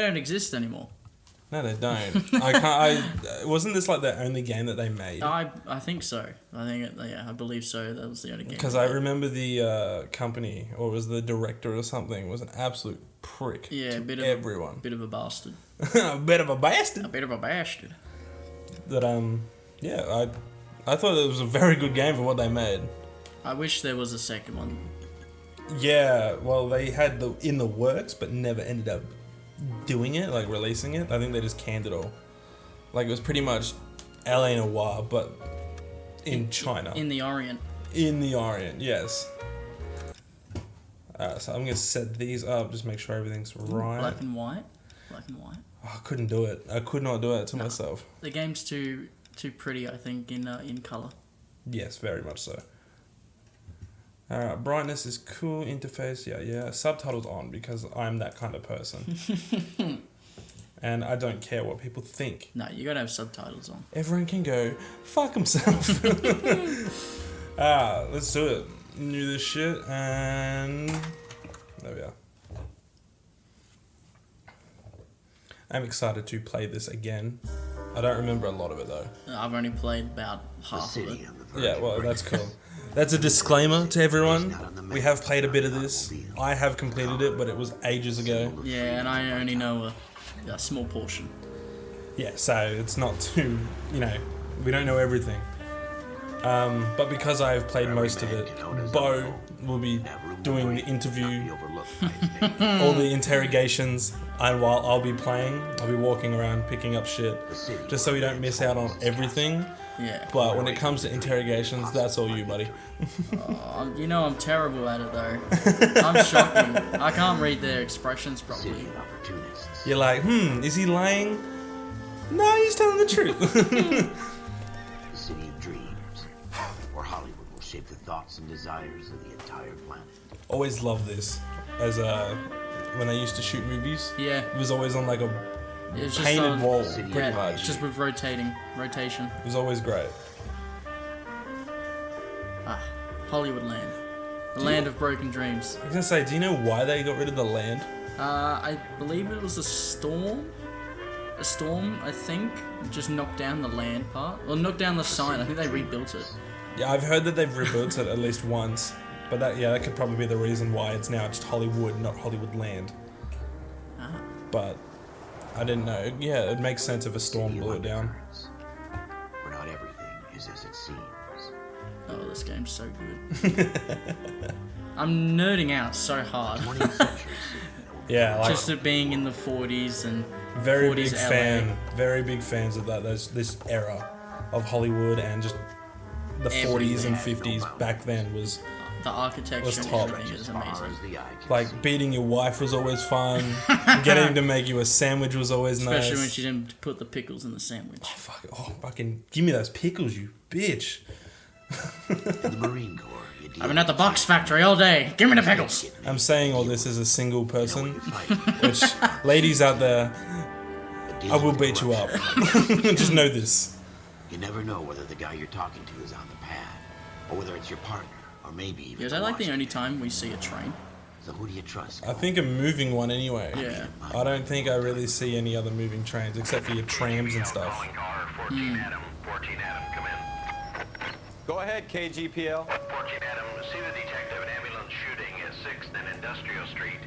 don't exist anymore. No, they don't. I can't. Wasn't this like the only game that they made? I think so. I believe so. That was the only game. Because I remember the company, or was the director or something, was an absolute prick. Yeah, to a bit of everyone. A bit of a bastard. A bit of a bastard. A bit of a bastard. That yeah, I thought it was a very good game for what they made. I wish there was a second one. Yeah, well, they had in the works, but never ended up doing it, like releasing it. I think they just canned it all. Like, it was pretty much LA Noire, but in China. In the Orient. In the Orient, yes. So I'm going to set these up, just make sure everything's right. Black and white. Black and white. Oh, I couldn't do it. I could not do it to myself. The game's too pretty, I think, in colour. Yes, very much so. Brightness is cool, interface, yeah. Subtitles on, because I'm that kind of person. And I don't care what people think. No, you gotta have subtitles on. Everyone can go, fuck himself. Let's do it. New this shit, and there we are. I'm excited to play this again. I don't remember a lot of it though. I've only played about half of it. Yeah, well, that's cool. That's a disclaimer to everyone. We have played a bit of this. I have completed it, but it was ages ago. Yeah, and I only know a small portion. Yeah, so it's not too, we don't know everything. But because I've played most of it, Beau will be doing the interview, all the interrogations, and while I'll be playing, I'll be walking around picking up shit, just so we don't miss out on everything. Yeah. But when it comes to interrogations, that's all you, buddy. I'm terrible at it though. I'm shocking. I can't read their expressions properly. You're like, is he lying? No, he's telling the truth. The city of dreams, where Hollywood will shape the thoughts and desires of the entire planet. Always love this. As when I used to shoot movies, yeah, it was always on like a painted wall, pretty much. Just with rotation. It was always great. Hollywood land. The land of broken dreams. I was gonna say, do you know why they got rid of the land? I believe it was a storm. A storm, I think, just knocked down the land part. Well, knocked down the sign. I think they rebuilt it. Yeah, I've heard that they've rebuilt it at least once. But that could probably be the reason why it's now just Hollywood, not Hollywood land. But I didn't know. Yeah, it makes sense if a storm blew it down. Where not everything is as it seems. Oh, this game's so good. I'm nerding out so hard. Yeah, like just it being in the 40s and very 40s big LA. fan, very big fans of that. This era of Hollywood and just the 40s and 50s back then was. The architecture and everything is amazing. Like, beating your wife was always fun. Getting to make you a sandwich was always nice. Especially when she didn't put the pickles in the sandwich. Fucking give me those pickles, you bitch. In the Marine Corps, I've been at the box factory all day. Give me the pickles. I'm saying all this as a single person, which, ladies out there, I will beat you up. Just know this. You never know whether the guy you're talking to is on the pad, or whether it's your partner. Or maybe even is that like the only time we see a train? So who do you trust? I think a moving one anyway. Yeah. I don't think I really see any other moving trains except for your trams and stuff. 14 Adam, come in. Go ahead, KGPL. 14 Adam, see the detective and ambulance shooting at 6th and Industrial Street.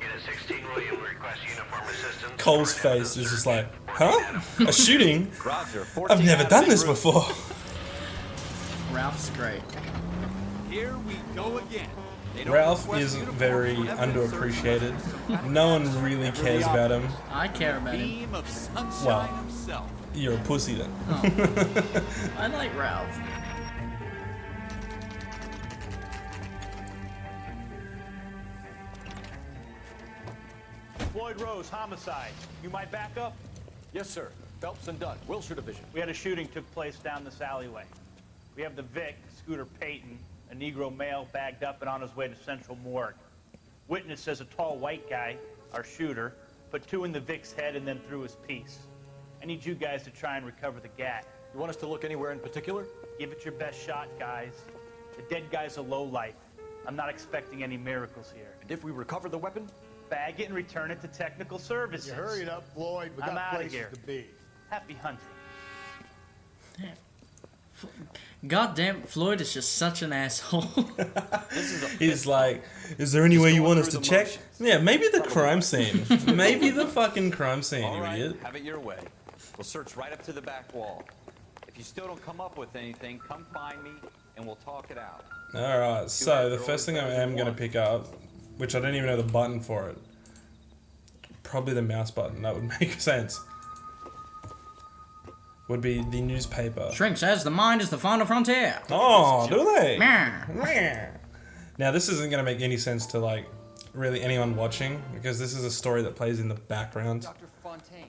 Unit 16 William requests uniform assistance. Cole's face is just like, huh? A shooting? Roger, I've never done this before. Ralph's great. Here we go again. Ralph is very underappreciated. No one really cares about him. I care about him. Well, you're a pussy then. Oh. I like Ralph. Floyd Rose, homicide. You might back up? Yes, sir. Phelps and Dunn, Wilshire Division. We had a shooting took place down this alleyway. We have the Vic, Scooter Payton, a Negro male bagged up and on his way to Central Morgue. Witness says a tall white guy, our shooter, put 2 in the Vic's head and then threw his piece. I need you guys to try and recover the gat. You want us to look anywhere in particular? Give it your best shot, guys. The dead guy's a lowlife. I'm not expecting any miracles here. And if we recover the weapon? bag it and return it to technical services. You hurry it up, Floyd. We I'm got outta places here. to be. Happy hunting. Goddamn, Floyd is just such an asshole. He's like, is there any way you want us to check? Yeah, maybe the crime scene. Maybe the fucking crime scene, All you right, idiot. have it your way. We'll search right up to the back wall. If you still don't come up with anything, come find me and we'll talk it out. Alright, so the first thing I am going to pick up, which I don't even know the button for it, probably the mouse button, that would make sense, would be the newspaper. Shrink says the mind is the final frontier. Oh, do they? Meh. Now, this isn't going to make any sense to, like, really anyone watching, because this is a story that plays in the background. Dr. Fontaine.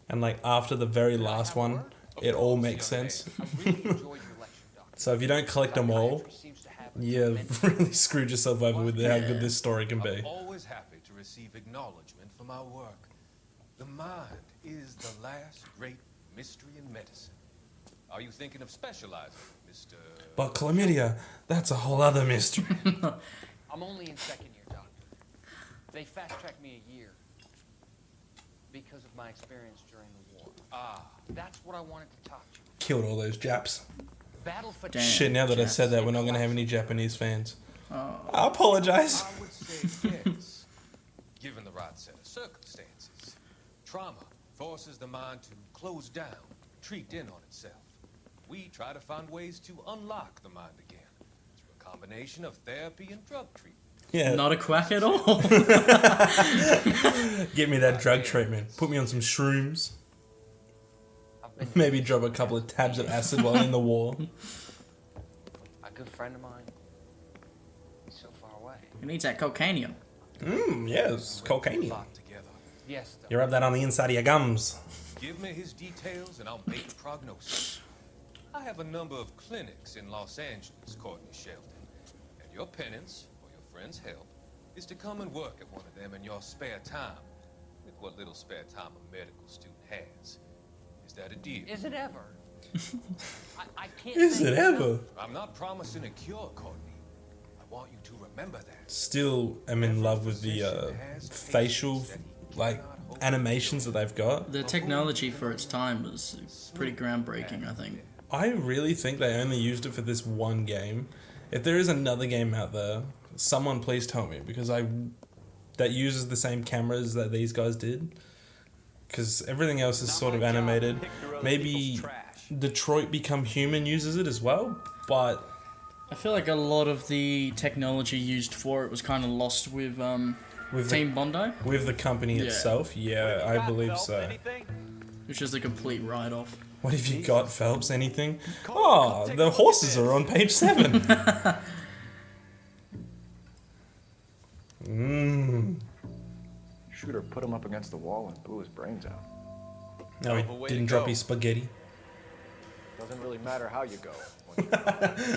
And, like, after the very last one, it all makes sense. I really enjoyed your lecture, Doctor. So if you don't collect them all, Seems to have you've really screwed yourself over with how good this story can be. I'm always happy to receive acknowledgement for my work. The mind is the last great mystery in medicine. Are you thinking of specializing, Mr. But chlamydia, that's a whole other mystery. I'm only in second year, Doctor. They fast-tracked me a year because of my experience during the war. Ah, That's what I wanted to talk to you. Killed all those Japs. Battle for Damn. Shit, now that I said that, we're not going to have any Japanese fans. I apologize. I would say yes, given the right set of circumstances. Trauma forces the mind to close down, retreat in on itself. We try to find ways to unlock the mind again through a combination of therapy and drug treatment. Yeah, Not a quack at all. give me that drug treatment. Put me on some shrooms. I've been Maybe drop a couple of tabs of acid while in the war. a good friend of mine. He's so far away. He needs that cocainium. Yes, cocaine. Locked together. Yes, Doctor. You rub that on the inside of your gums. Give me his details and I'll make a prognosis. I have a number of clinics in Los Angeles, Courtney Sheldon. And your penance, or your friend's help, is to come and work at one of them in your spare time. With what little spare time a medical student has. Is that a deal? Is it ever? I can't Is think it of- ever? I'm not promising a cure, Courtney. I want you to remember that. Still am in love with the facial, like, animations that they've got. The technology for its time was pretty groundbreaking, I think. I really think they only used it for this one game. If there is another game out there, someone please tell me, because that uses the same cameras that these guys did. Because everything else is sort of animated. Maybe Detroit Become Human uses it as well, but I feel like a lot of the technology used for it was kind of lost with Team Bondi, with the company Yeah. itself, yeah, I believe Phelps, so. Anything? which is a complete write-off. What have you got, Phelps? Anything? Oh, the horses are on page 7. Shooter put him up against the wall and blew his brains out. No, he didn't drop his spaghetti. Doesn't really matter how you go.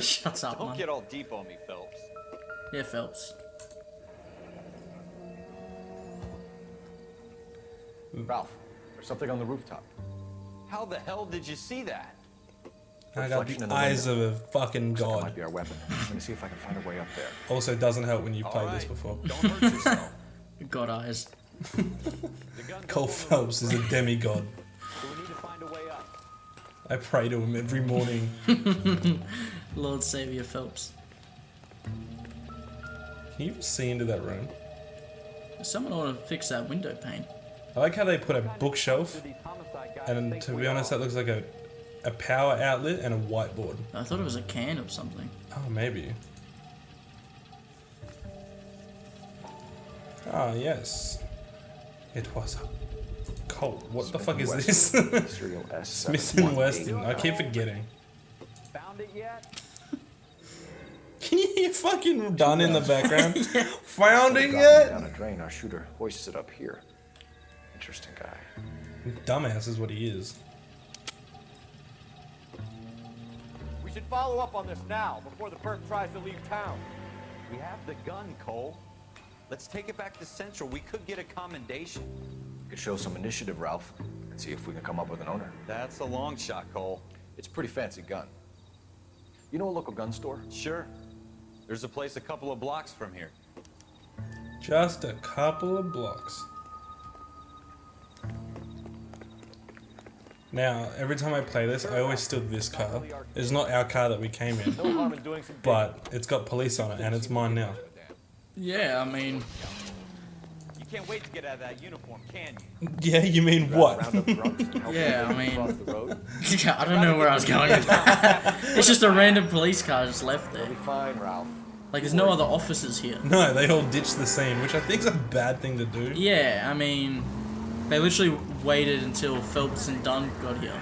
Shut up, Don't man. get all deep on me, Phelps. Yeah, Phelps. Ralph, there's something on the rooftop. How the hell did you see that? I got Reflection in the the eyes of window. a fucking Looks like it god. might be our weapon. I'm gonna see if I can find a way up there. Also, doesn't help when you've All played this right, before. Don't hurt yourself. God eyes. The gun Cole goes on the Phelps is a demigod. So we need to find a way up. I pray to him every morning. Lord Savior Phelps. Can you even see into that room? Someone ought to fix that window pane. I like how they put a bookshelf, These homicide guys and think to we be honest, are. that looks like a power outlet and a whiteboard. I thought it was a can of something. Oh, maybe. Ah, yes. It was a Colt. What the fuck is this? Serial S. Smith and Weston. I keep forgetting. Found it yet? Can you hear fucking done in the background? Found it Dropping yet? down a drain, our shooter hoists it up here. Interesting guy. Dumbass is what he is. We should follow up on this now, before the perp tries to leave town. We have the gun, Cole. Let's take it back to Central. We could get a commendation. Could show some initiative, Ralph, and see if we can come up with an owner. That's a long shot, Cole. It's a pretty fancy gun. You know a local gun store? Sure. There's a place a couple of blocks from here. Just a couple of blocks. Now, every time I play this, I always steal this car. It's not our car that we came in, No harm in doing some but it's got police on it, and it's mine now. Yeah, I mean, You can't wait to get out of that uniform, can you? Yeah, you mean what? yeah, I mean, yeah, I don't know where I was going with that. It's just a random police car just left there. Fine, Ralph. Like, there's no other officers here. No, they all ditched the scene, which I think is a bad thing to do. Yeah, I mean, they literally waited until Phelps and Dunn got here,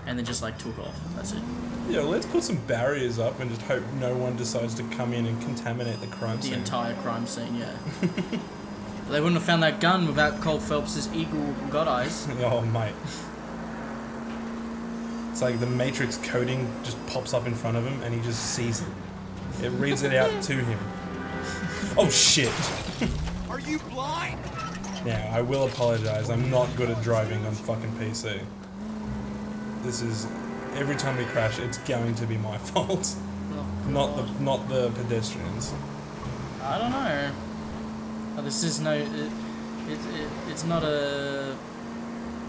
and then just like took off. That's it. Yeah, let's put some barriers up and just hope no one decides to come in and contaminate the crime The scene. entire crime scene, yeah. They wouldn't have found that gun without Cole Phelps's eagle god eyes. Oh, mate. It's like the Matrix coding just pops up in front of him and he just sees it. It reads it out to him. Oh, shit. Are you blind? Now, I will apologize. I'm not good at driving on fucking PC. This is... Every time we crash, it's going to be my fault. Oh, Not the pedestrians. I don't know. Oh, this is no... it's not a...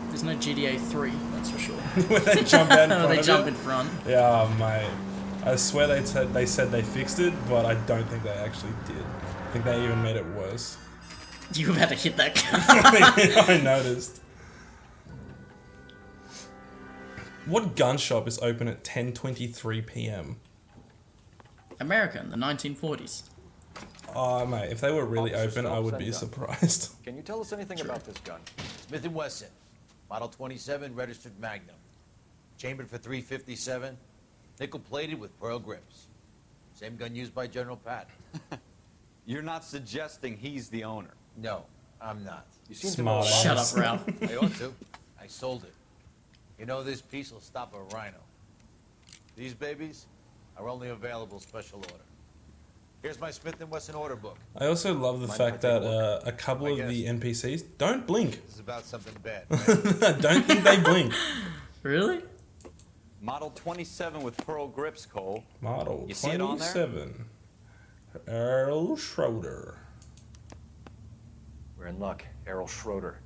There's no GTA 3, that's for sure. Where they jump out in front They of jump it? in front. Yeah, mate. I swear they said they fixed it, but I don't think they actually did. I think they even made it worse. You were about to hit that car. I noticed. What gun shop is open at 10:23 p.m.? America in the 1940s. Oh, mate, if they were really Officer open, I would be Phelps and surprised. Can you tell us anything about this gun? Smith & Wesson, Model 27, registered Magnum. Chambered for .357, nickel-plated with pearl grips. Same gun used by General Patton. You're not suggesting he's the owner. No, I'm not. You seem Smart to know a lot. Shut up, Ralph. I ought to. I sold it. You know, this piece will stop a rhino. These babies are only available special order. Here's my Smith & Wesson order book. I also love the Mind fact if I take that a look? a couple I of guess. the NPCs don't blink. This is about something bad, I right? don't think they blink. Really? Model 27 with pearl grips, Cole. Model You see it on there? 27. Earl Schroeder. We're in luck. Errol Schroeder,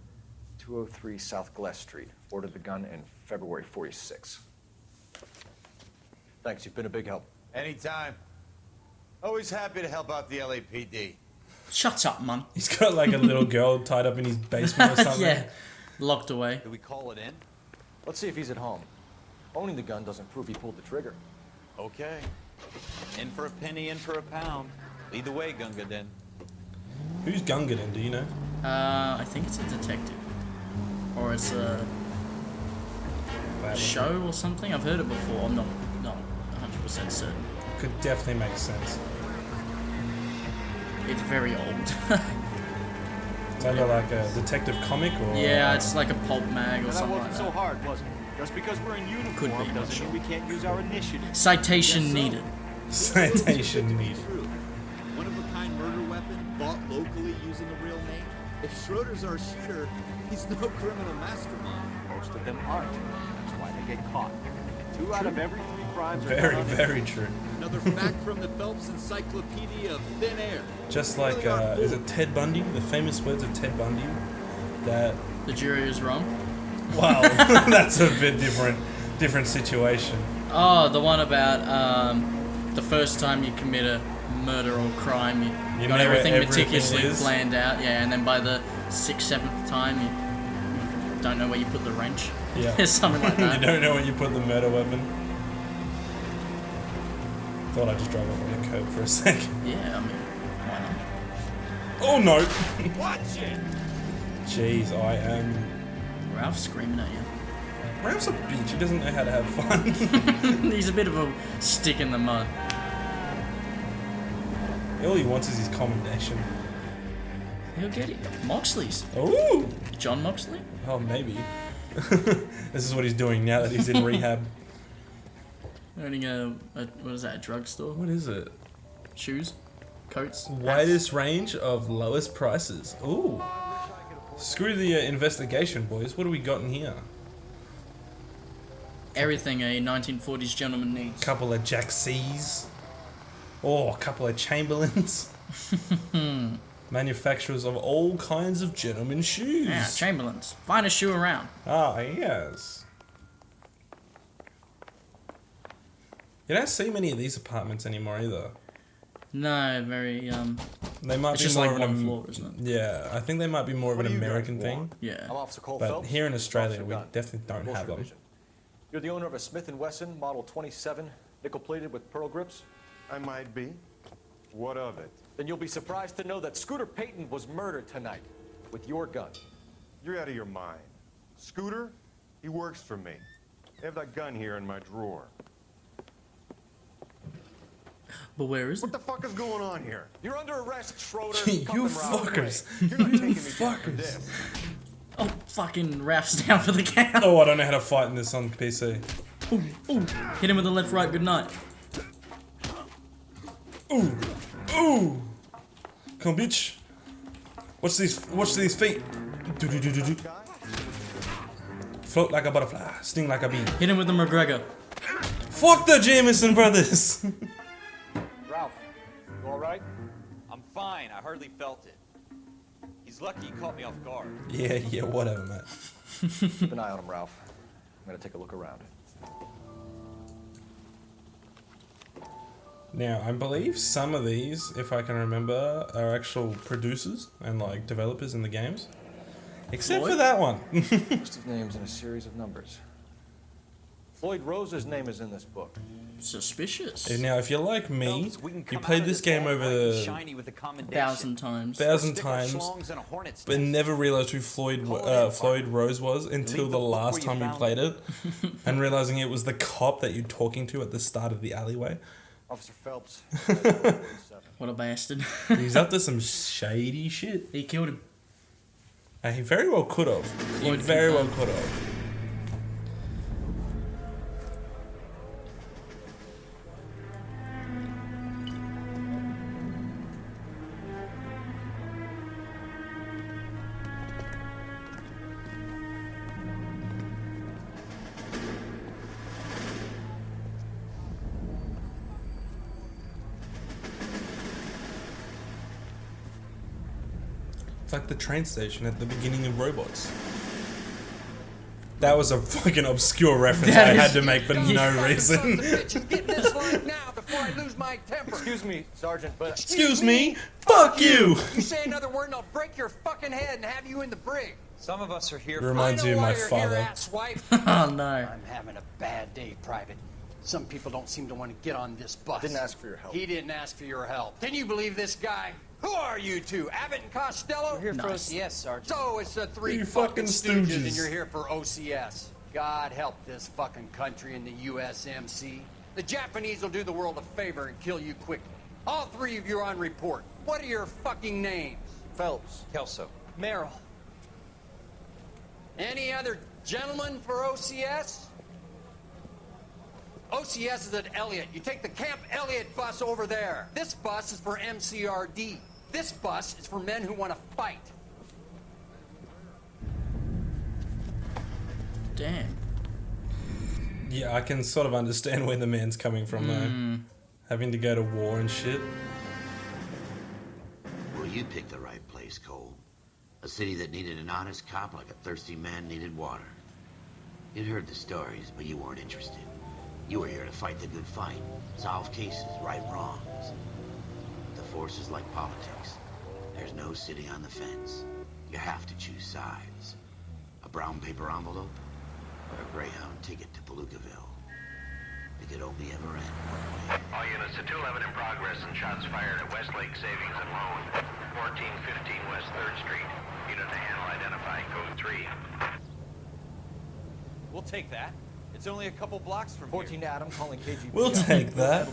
203 South Glass Street. Ordered the gun in February 46. Thanks, you've been a big help. Anytime. Always happy to help out the LAPD. Shut up, man. He's got like a little girl tied up in his basement or something. Yeah. Locked away. Do we call it in? Let's see if he's at home. Owning the gun doesn't prove he pulled the trigger. Okay. In for a penny, in for a pound. Lead the way, Gunga Den. Who's Gungadin, do you know? I think it's a detective. Or it's a show or something. I've heard it before. I'm not 100% certain. Could definitely make sense. It's very old. It's either like a detective comic or... Yeah, it's like a pulp mag or That something wasn't like so that. hard, was it? Just because we're in uniform Could be, not doesn't sure. mean we can't use our initiative. Citation Yes, sir. needed. Citation needed. True. One-of-a-kind murder weapon bought locally using a real name. If Schroeder's our shooter, he's no criminal mastermind. Most of them aren't. That's why they get caught. 2 out of every 3 crimes are Very, done on very true. Another fact from the Phelps Encyclopedia of Thin Air. Just like, is it Ted Bundy? The famous words of Ted Bundy? That, The jury is wrong. wow, that's a bit different situation. Oh, the one about the first time you commit a murder or crime, you got know where everything everything meticulously is? planned out. Yeah, and then by the 6th, 7th time, you don't know where you put the wrench. Yeah. Something like You that. don't know when you put the murder weapon. Thought I'd just drive up on the curb for a second. Yeah, I mean, why not? Oh no! Watch it! Jeez, I am... Ralph's screaming at you. Ralph's a bitch, he doesn't know how to have fun. He's a bit of a stick in the mud. All he wants is his commendation. He'll get it. Moxley's. Ooh! John Moxley? Oh, maybe. This is what he's doing now that he's in rehab. Owning a what is that, a drugstore? What is it? Shoes? Coats? Widest range of lowest prices. Ooh. Screw the investigation, boys. What do we got in here? Everything a 1940s gentleman needs. Couple of Jack C's. Oh, a couple of Chamberlains. Manufacturers of all kinds of gentlemen's shoes. Yeah, Chamberlain's. Finest shoe around. Ah, yes. You don't see many of these apartments anymore either. No, very, They might it's be just more like of an one floor, isn't it? Yeah, I think they might be more of What an do you guys American thing. want? Yeah. I'm Officer Cole But Phelps. here in Australia, Officer we Gunn. definitely don't Bullshit have them. Division. You're the owner of a Smith & Wesson Model 27, nickel-plated with pearl grips? I might be. What of it? Then you'll be surprised to know that Scooter Payton was murdered tonight with your gun. You're out of your mind. Scooter? He works for me. I have that gun here in my drawer. But where is What it? the fuck is going on here? You're under arrest, Schroeder. You Cut them right fuckers. away. You're not You taking me down for fuckers. this. Oh, fucking Ralph's down for the count. Oh, I don't know how to fight in this on PC. Ooh, ooh. Hit him with the left, right, good night. Ooh, ooh. Come on, bitch. Watch these feet. Do do do do do. Float like a butterfly, sting like a bee. Hit him with the McGregor. Fuck the Jameson brothers. Ralph, you all right? I'm fine. I hardly felt it. He's lucky he caught me off guard. Yeah, whatever, mate. Keep an eye on him, Ralph. I'm gonna take a look around. Now, I believe some of these, if I can remember, are actual producers and like developers in the games. Except for that one. List of names and a series of numbers. Floyd Rose's name is in this book. Suspicious. And now, if you're like me, Phelps, we can you come played out of this game all over bright and shiny with a commendation. 1,000 times. thousand Stick our times, schlongs in a hornet's but nest. never realized who Floyd Rose was until Leave the the book last where you time you found played it, and realizing it was the cop that you're talking to at the start of the alleyway. Officer Phelps. What a bastard. He's up to some shady shit. He killed him. And he very well could have. He Floyd very well confirmed. could have. It's like the train station at the beginning of Robots. That was a fucking obscure reference That I is- had to make for no reason. Get this line now before I lose my temper. Excuse me, Sergeant, but Excuse me? Fuck you! You say another word and I'll break your fucking head and have you in the brig. Some of us are here Reminds I you know of my why you're father. Here, asswipe. Oh no. I'm having a bad day, Private. Some people don't seem to want to get on this bus. didn't ask for your help. He didn't ask for your help. Can you believe this guy? Who are you two? Abbott and Costello? We're here for Nice. OCS, Sergeant. So it's the three You fucking fucking stooges, stooges. and you're here for OCS. God help this fucking country and the USMC. The Japanese will do the world a favor and kill you quickly. All three of you are on report. What are your fucking names? Phelps. Kelso. Merrill. Any other gentlemen for OCS? OCS is at Elliott. You take the Camp Elliott bus over there. This bus is for MCRD. This bus is for men who want to fight. Damn. Yeah, I can sort of understand where the man's coming from though. Having to go to war and shit. Well, you picked the right place, Cole. A city that needed an honest cop like a thirsty man needed water. You'd heard the stories, but you weren't interested. You were here to fight the good fight, solve cases, right wrongs. The force is like politics. There's no sitting on the fence. You have to choose sides. A brown paper envelope or a Greyhound ticket to Palookaville. It could only ever end one way. All units to 211 in progress and shots fired at Westlake Savings and Loan, 1415 West 3rd Street. Unit to handle identifying code 3. We'll take that. It's only a couple blocks from 14 Adam calling KGB. We'll take that.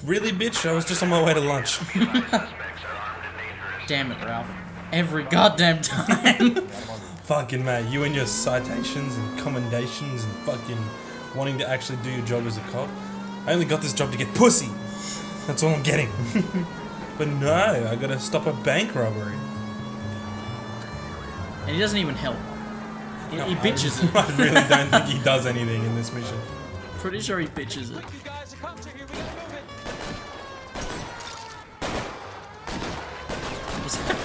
Really, bitch? I was just on my way to lunch. Suspects are armed and dangerous. Damn it, Ralph. Every goddamn time. Fucking mate, you and your citations and commendations and fucking wanting to actually do your job as a cop. I only got this job to get pussy. That's all I'm getting. But no, I gotta stop a bank robbery. And he doesn't even help. He No, bitches it. I really don't think he does anything in this mission. Pretty sure he bitches it. You guys, the cops are here. We gotta move it.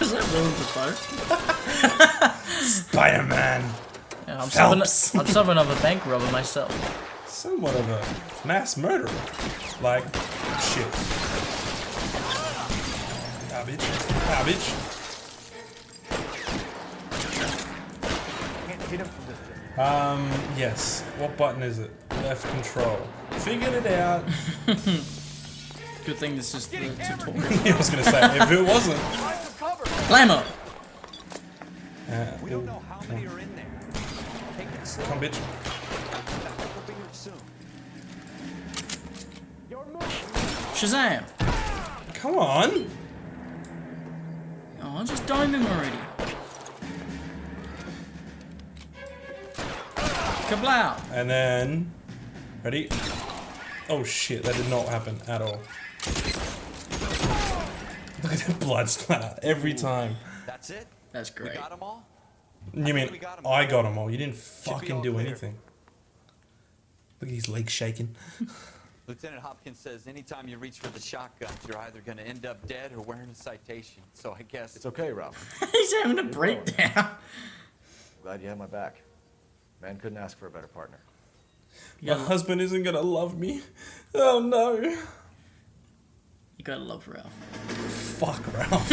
Was that Willem Dafoe? Spider-Man. Yeah, I'm Phelps. something of a bank robber myself. Somewhat of a mass murderer. Like, shit. Garbage. Garbage. Can't hit him from this distance. Yes. What button is it? Left control. Figured it out. Good thing this is the tutorial. I was gonna say, if it wasn't. Glamour! We don't know how many are in there. Take it slow. Come, bitch. We'll be here soon. Shazam! Come on. Oh, just dime him already. Kablow! And then, ready? Oh shit, that did not happen at all. Look at the blood splatter every time. That's it? That's great. We got them all? You mean we got 'em I all. got them all? You didn't Should be fucking all do clear. anything. Look at his legs shaking. Lieutenant Hopkins says anytime you reach for the shotgun, you're either going to end up dead or wearing a citation. So I guess It's okay, Ralph. He's having a breakdown. Glad you had my back. Man couldn't ask for a better partner. My husband isn't gonna love me. Oh no. You gotta love Ralph. Fuck Ralph.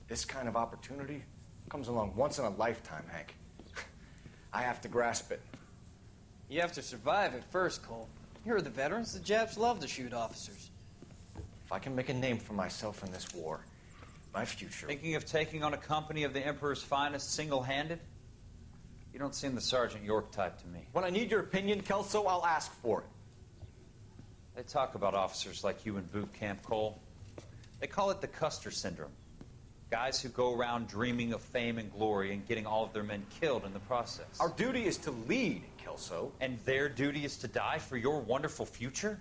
This kind of opportunity comes along once in a lifetime, Hank. I have to grasp it. You have to survive it first, Cole. Here are the veterans. The Japs love to shoot officers. If I can make a name for myself in this war, my future... Thinking of taking on a company of the Emperor's finest single-handed? You don't seem the Sergeant York type to me. When I need your opinion, Kelso, I'll ask for it. They talk about officers like you in boot camp, Cole. They call it the Custer syndrome. Guys who go around dreaming of fame and glory and getting all of their men killed in the process. Our duty is to lead, Kelso. And their duty is to die for your wonderful future?